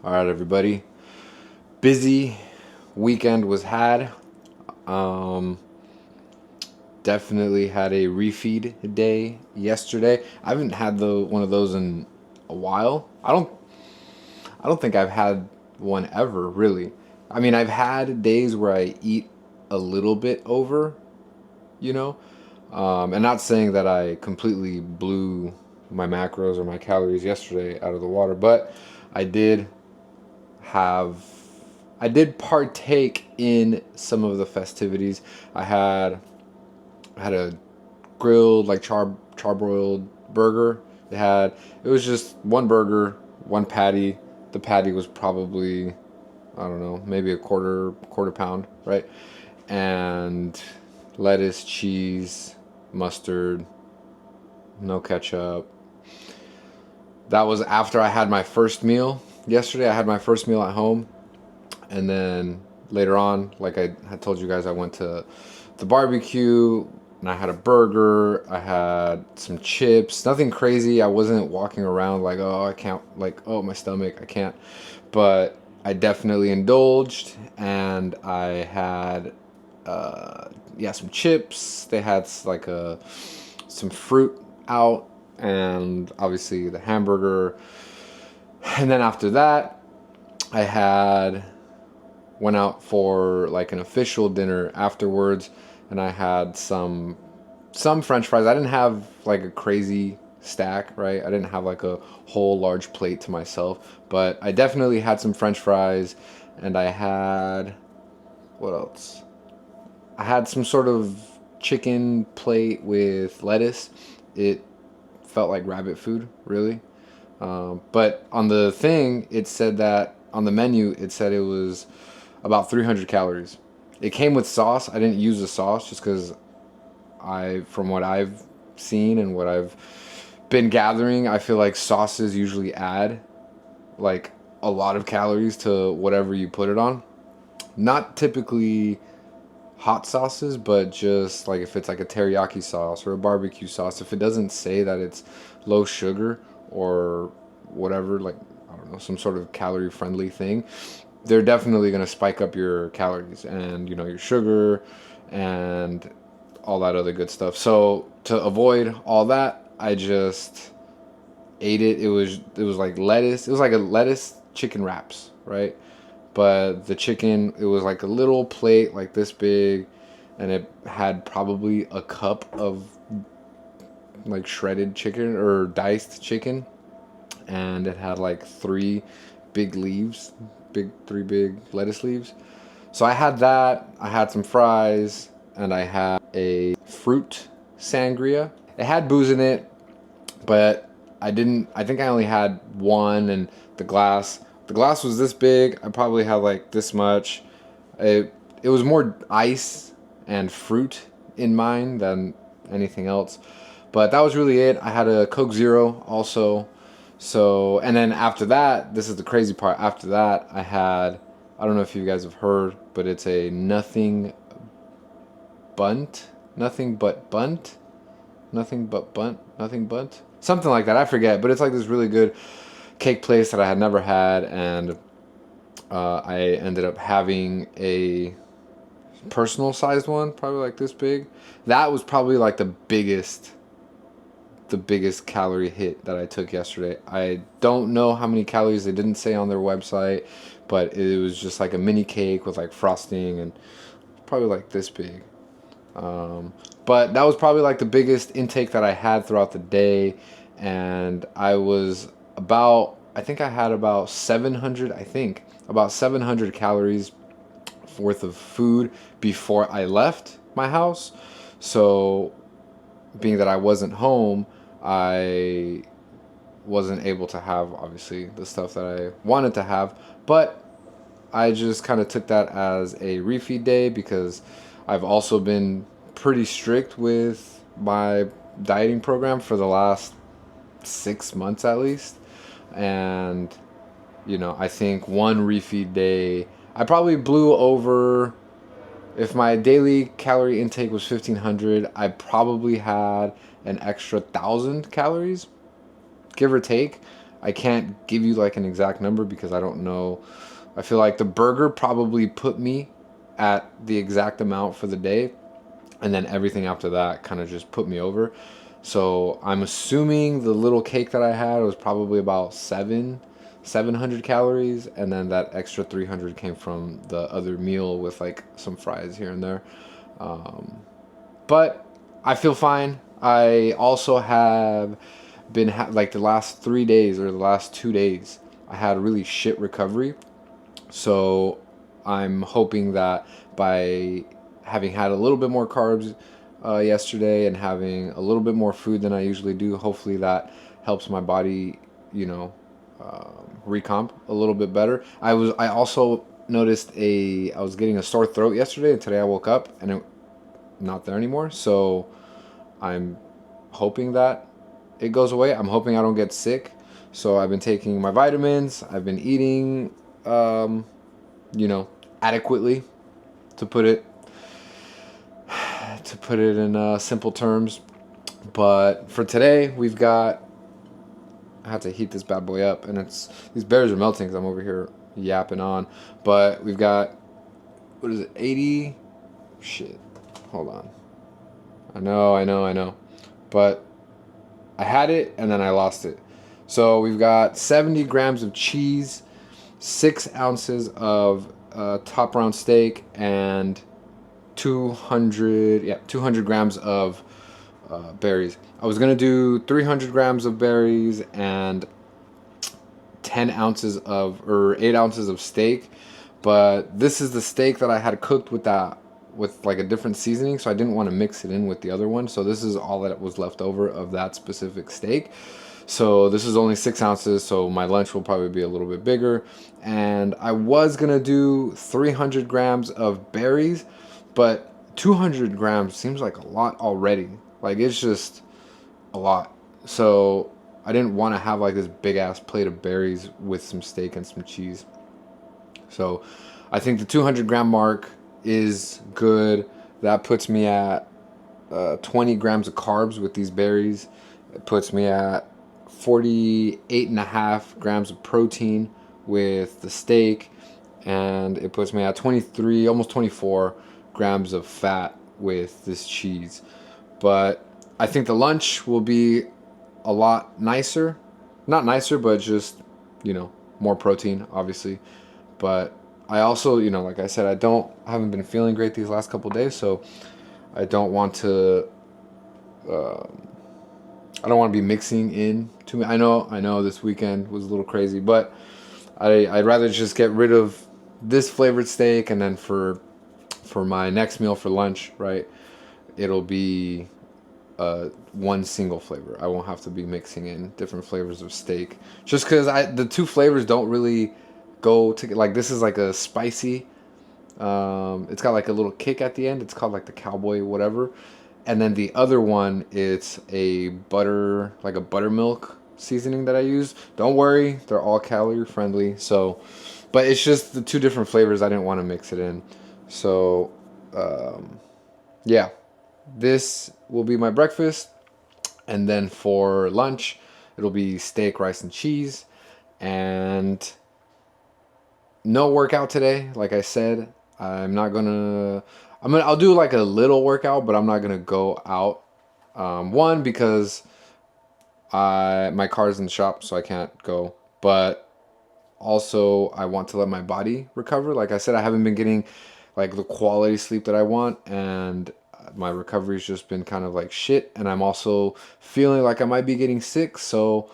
All right, everybody. Busy weekend was had. Um, Definitely had a refeed day yesterday. I haven't had the one of those in a while. I don't think I've had one ever really. I mean, I've had days where I eat a little bit over, you know, and not saying that I completely blew my macros or my calories yesterday out of the water, but I did have I did partake in some of the festivities. I had a grilled like charbroiled burger. It was just one burger, one patty. The patty was probably, I don't know, maybe a quarter pound, right? And lettuce, cheese, mustard, no ketchup. That was after I had my first meal yesterday. I had my first meal at home. And then later on, like I had told you guys, I went to the barbecue and I had a burger. I had some chips. Nothing crazy. I wasn't walking around like, oh, I can't, like, oh, my stomach, I can't. But I definitely indulged and I had, yeah, some chips. They had like some fruit out and obviously the hamburger. And then after that, I had went out for like an official dinner afterwards and I had some french fries. I didn't have like a crazy stack, right? I didn't have like a whole large plate to myself, but I definitely had some french fries and I had what else? I had some sort of chicken plate with lettuce. It felt like rabbit food, really. But on the thing, it said that on the menu, it said it was about 300 calories. It came with sauce. I didn't use the sauce just because from what I've seen and what I've been gathering, I feel like sauces usually add like a lot of calories to whatever you put it on. Not typically hot sauces, but just like if it's like a teriyaki sauce or a barbecue sauce, if it doesn't say that it's low sugar or whatever, like I don't know, some sort of calorie friendly thing, they're definitely going to spike up your calories and your sugar and all that other good stuff. So to avoid all that, I just ate it. It was like lettuce. It was like a lettuce chicken wraps, right? But the chicken, it was like a little plate like this big and it had probably a cup of like shredded chicken or diced chicken and it had like big leaves, three big lettuce leaves. So I had that, I had some fries, and I had a fruit sangria. It had booze in it, but I think I only had one and the glass was this big. I probably had like this much. It was more ice and fruit in mine than anything else. But that was really it. I had a Coke Zero also. So, and then after that, this is the crazy part. After that, I don't know if you guys have heard, but it's a bunt, nothing but bunt, nothing bunt, something like that. I forget, but it's like this really good cake place that I had never had, and I ended up having a personal sized one, probably like this big. That was probably like the biggest calorie hit that I took yesterday. I don't know how many calories, they didn't say on their website, but it was just like a mini cake with like frosting and probably like this big. But that was probably like the biggest intake that I had throughout the day, and I think I had about 700 calories worth of food before I left my house. So being that I wasn't home, I wasn't able to have obviously the stuff that I wanted to have, but I just kind of took that as a refeed day because I've also been pretty strict with my dieting program for the last 6 months at least. And, I think one refeed day, I probably blew over. If my daily calorie intake was 1,500, I probably had an extra 1,000 calories, give or take. I can't give you like an exact number because I don't know. I feel like the burger probably put me at the exact amount for the day, and then everything after that kind of just put me over. So I'm assuming the little cake that I had was probably about 700 calories, and then that extra 300 came from the other meal with like some fries here and there. But I feel fine. I also have been like the last 3 days or the last 2 days, I had a really shit recovery. So I'm hoping that by having had a little bit more carbs yesterday and having a little bit more food than I usually do, hopefully that helps my body, you know, recomp a little bit better. I also noticed I was getting a sore throat yesterday, and today I woke up and it not there anymore. So I'm hoping that it goes away. I'm hoping I don't get sick. So I've been taking my vitamins. I've been eating, um, you know, adequately, to put it in simple terms. But for today, we've got. I have to heat this bad boy up, and these berries are melting because I'm over here yapping on. But we've got, what is it, 80? Shit, hold on. I know. But I had it and then I lost it. So we've got 70 grams of cheese, 6 ounces of top round steak, and 200 grams of berries. I was gonna do 300 grams of berries and 10 ounces of or 8 ounces of steak, but this is the steak that I had cooked with like a different seasoning, so I didn't want to mix it in with the other one. So this is all that was left over of that specific steak. So this is only 6 ounces, so my lunch will probably be a little bit bigger. And I was gonna do 300 grams of berries, but 200 grams seems like a lot already. Like, it's just a lot. So I didn't want to have like this big ass plate of berries with some steak and some cheese. So I think the 200 gram mark is good. That puts me at 20 grams of carbs with these berries. It puts me at 48 and a half grams of protein with the steak. And it puts me at 23, almost 24 grams of fat with this cheese. But I think the lunch will be a lot nicer. Not nicer, but just, more protein, obviously. But I also, like I said, I haven't been feeling great these last couple of days, so I don't want to, I don't want to be mixing in too many. I know this weekend was a little crazy, but I'd rather just get rid of this flavored steak, and then for my next meal for lunch, right, it'll be one single flavor. I won't have to be mixing in different flavors of steak, just because the two flavors don't really go to, like, this is like a spicy, it's got like a little kick at the end. It's called like the cowboy whatever, and then the other one, it's a buttermilk seasoning that I use. Don't worry, they're all calorie friendly. So, but it's just the two different flavors. I didn't want to mix it in. So, yeah, this will be my breakfast, and then for lunch, it'll be steak, rice, and cheese, and no workout today. Like I said, I'll do like a little workout, but I'm not gonna go out. One, because my car's in the shop, so I can't go. But also, I want to let my body recover. Like I said, I haven't been getting like the quality sleep that I want, and my recovery's just been kind of like shit. And I'm also feeling like I might be getting sick, so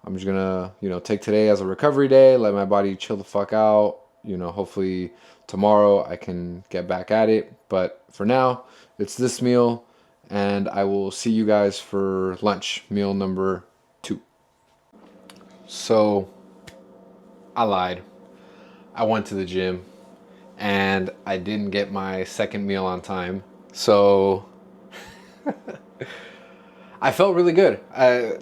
I'm just gonna, take today as a recovery day, let my body chill the fuck out. Hopefully tomorrow I can get back at it. But for now, it's this meal, and I will see you guys for lunch, meal number 2. So, I lied. I went to the gym, and I didn't get my second meal on time. So, I felt really good.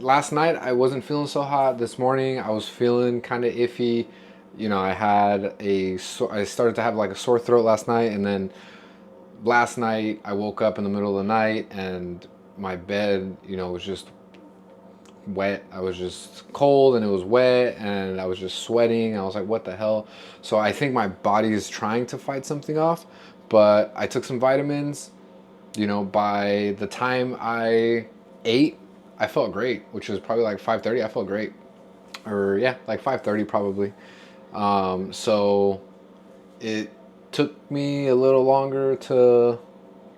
Last night I wasn't feeling so hot. This morning I was feeling kind of iffy. I started to have like a sore throat last night, and then last night I woke up in the middle of the night and my bed, was just wet. I was just cold and it was wet and I was just sweating. I was like, what the hell? So I think my body is trying to fight something off, but I took some vitamins. You know, by the time I ate, I felt great, which was probably like 5:30. I felt great. Or yeah, like 5:30 probably. So it took me a little longer to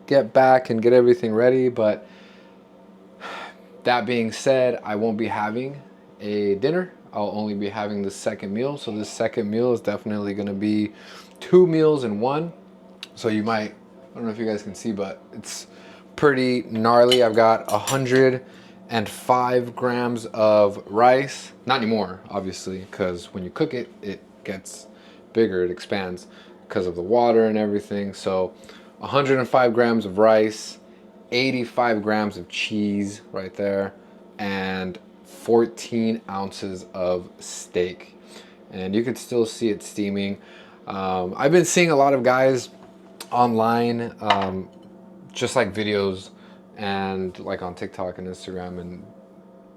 get back and get everything ready, but that being said, I won't be having a dinner. I'll only be having the second meal. So this second meal is definitely going to be 2 meals in one. So you might, I don't know if you guys can see, but it's pretty gnarly. I've got 105 grams of rice. Not anymore, obviously, because when you cook it, it gets bigger, it expands because of the water and everything. So 105 grams of rice, 85 grams of cheese right there, and 14 ounces of steak. And you could still see it steaming. I've been seeing a lot of guys online, just like videos and like on TikTok and Instagram, and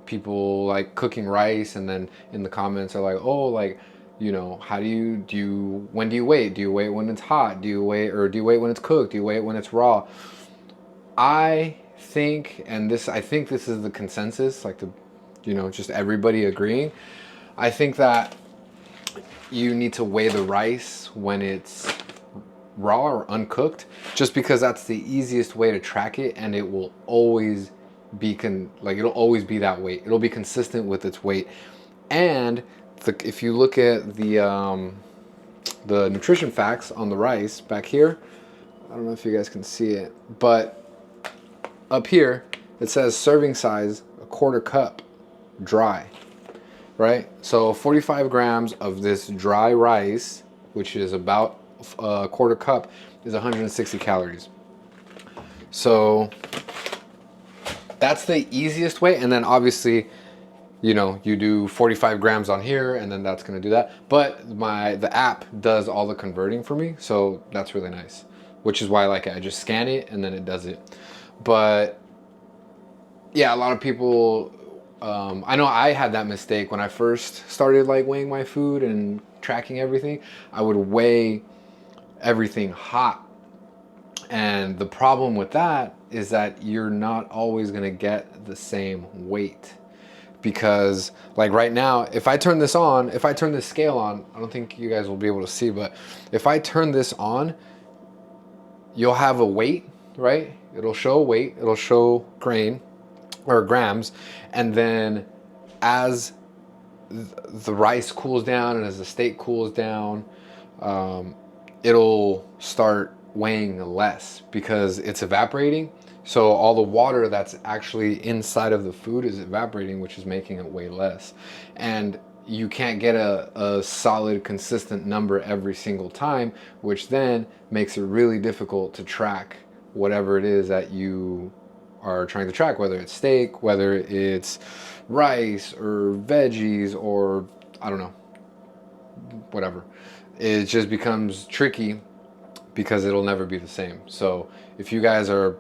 people like cooking rice, and then in the comments are like, oh, like, you know, how when do you wait? Do you wait when it's hot? Do you wait when it's cooked? Do you wait when it's raw? I think, and I think this is the consensus, like just everybody agreeing. I think that you need to weigh the rice when it's raw or uncooked, just because that's the easiest way to track it, and it will always be it'll always be that weight. It'll be consistent with its weight. And if you look at the nutrition facts on the rice back here, I don't know if you guys can see it, but up here it says serving size, a quarter cup dry, right? So 45 grams of this dry rice, which is about a quarter cup, is 160 calories. So that's the easiest way. And then obviously, you do 45 grams on here, and then that's going to do that. But the app does all the converting for me, so that's really nice, which is why I like it. I just scan it and then it does it. But yeah, a lot of people, I know I had that mistake when I first started like weighing my food and tracking everything. I would weigh everything hot, and the problem with that is that you're not always going to get the same weight, because like right now, if I turn this scale on, I don't think you guys will be able to see, but if I turn this on, you'll have a weight, right? It'll show weight, it'll show grain or grams, and then as the rice cools down and as the steak cools down, it'll start weighing less because it's evaporating. So all the water that's actually inside of the food is evaporating, which is making it weigh less. And you can't get a solid, consistent number every single time, which then makes it really difficult to track whatever it is that you are trying to track, whether it's steak, whether it's rice or veggies, or I don't know, whatever. It just becomes tricky because it'll never be the same. So if you guys are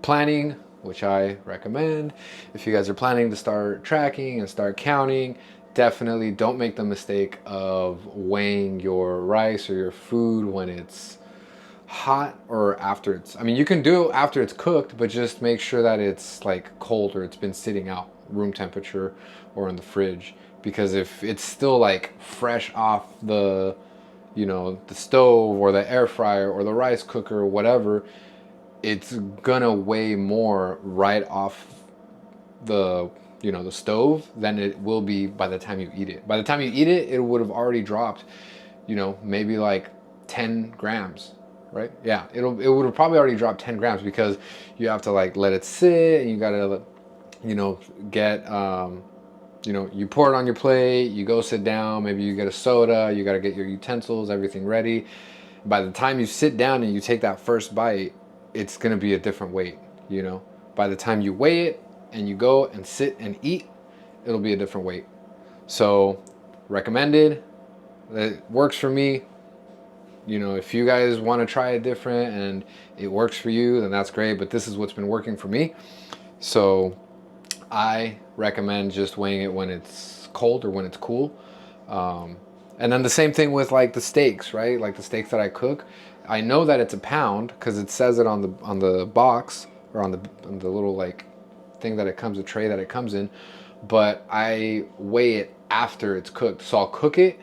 planning, which I recommend, if you guys are planning to start tracking and start counting, definitely don't make the mistake of weighing your rice or your food when it's hot or after you can do it after it's cooked, but just make sure that it's like cold or it's been sitting out room temperature or in the fridge, because if it's still like fresh off the stove or the air fryer or the rice cooker or whatever, it's gonna weigh more right off the stove than it will be by the time you eat it. By the time you eat it, it would have already dropped, maybe like 10 grams, right? Yeah, it would have probably already dropped 10 grams, because you have to like let it sit, and you gotta, get, you pour it on your plate, you go sit down, maybe you get a soda, you gotta get your utensils, everything ready. By the time you sit down and you take that first bite, it's gonna be a different weight, By the time you weigh it and you go and sit and eat, it'll be a different weight. So, recommended. It works for me. If you guys want to try it different and it works for you, then that's great. But this is what's been working for me. So, I recommend just weighing it when it's cold or when it's cool. Um, and then the same thing with like the steaks, right? Like the steaks that I cook, I know that it's a pound because it says it on the box or on the little like thing that it comes, the tray that it comes in. But I weigh it after it's cooked, so I'll cook it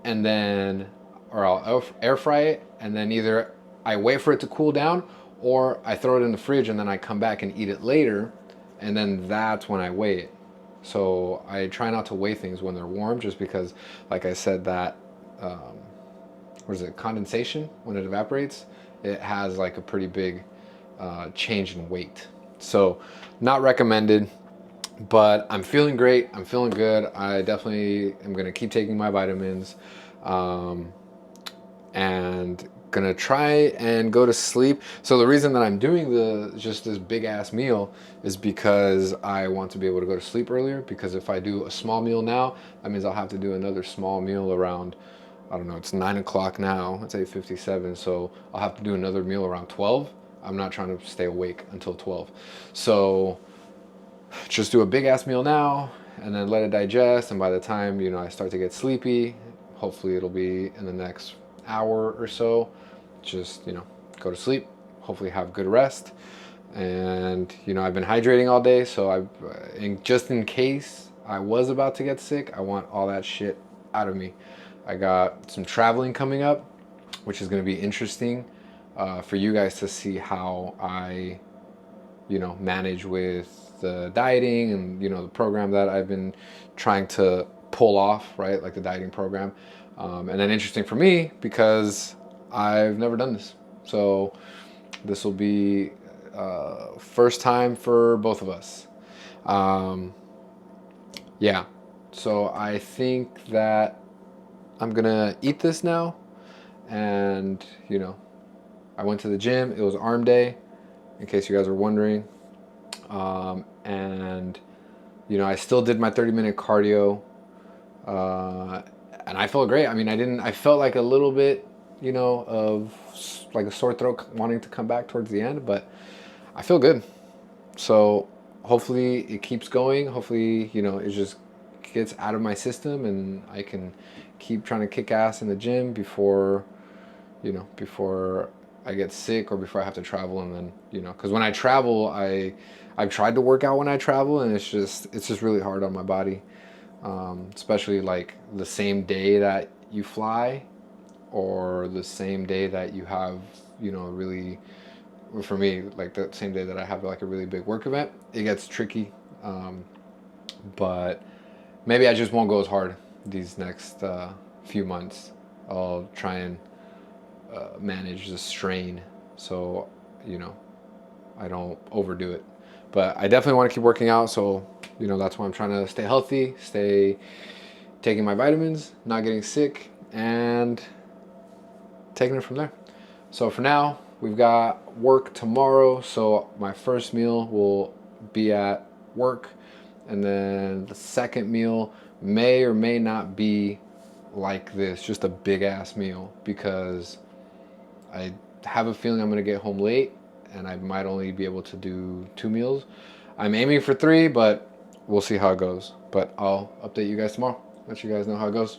and then, or I'll air fry it, and then either I wait for it to cool down, or I throw it in the fridge and then I come back and eat it later, and then that's when I weigh it. So I try not to weigh things when they're warm, just because, like I said, that what is it, condensation, when it evaporates, it has like a pretty big change in weight. So not recommended, but I'm feeling great. I'm feeling good. I definitely am going to keep taking my vitamins, um, and gonna try and go to sleep. So the reason that I'm doing just this big ass meal is because I want to be able to go to sleep earlier, because if I do a small meal now, that means I'll have to do another small meal around, I don't know, it's 9 o'clock now, it's 8:57, so I'll have to do another meal around 12. I'm not trying to stay awake until 12. So just do a big ass meal now and then let it digest, and by the time, I start to get sleepy, hopefully it'll be in the next hour or so, just go to sleep, hopefully have good rest. And I've been hydrating all day, so just in case I was about to get sick, I want all that shit out of me. I got some traveling coming up, which is going to be interesting for you guys to see how I manage with the dieting and the program that I've been trying to pull off, right? Like the dieting program. And then interesting for me because I've never done this. So this will be first time for both of us. Yeah. So I think that I'm gonna eat this now. And I went to the gym. It was arm day, in case you guys are wondering. And I still did my 30-minute cardio, and I felt great. I mean, I felt like a little bit, of like a sore throat wanting to come back towards the end, but I feel good. So hopefully it keeps going. Hopefully, it just gets out of my system and I can keep trying to kick ass in the gym before I get sick or before I have to travel. And then, because when I travel, I've tried to work out when I travel, and it's just really hard on my body, especially like the same day that you fly or the same day that you have, really, for me, like the same day that I have like a really big work event, it gets tricky. But maybe I just won't go as hard these next few months. I'll try and manage the strain so I don't overdo it. But I definitely want to keep working out, so that's why I'm trying to stay healthy, stay taking my vitamins, not getting sick, and taking it from there. So for now, we've got work tomorrow, so my first meal will be at work, and then the second meal may or may not be like this, just a big ass meal, because I have a feeling I'm going to get home late and I might only be able to do 2 meals. I'm aiming for 3, but we'll see how it goes. But I'll update you guys tomorrow, let you guys know how it goes.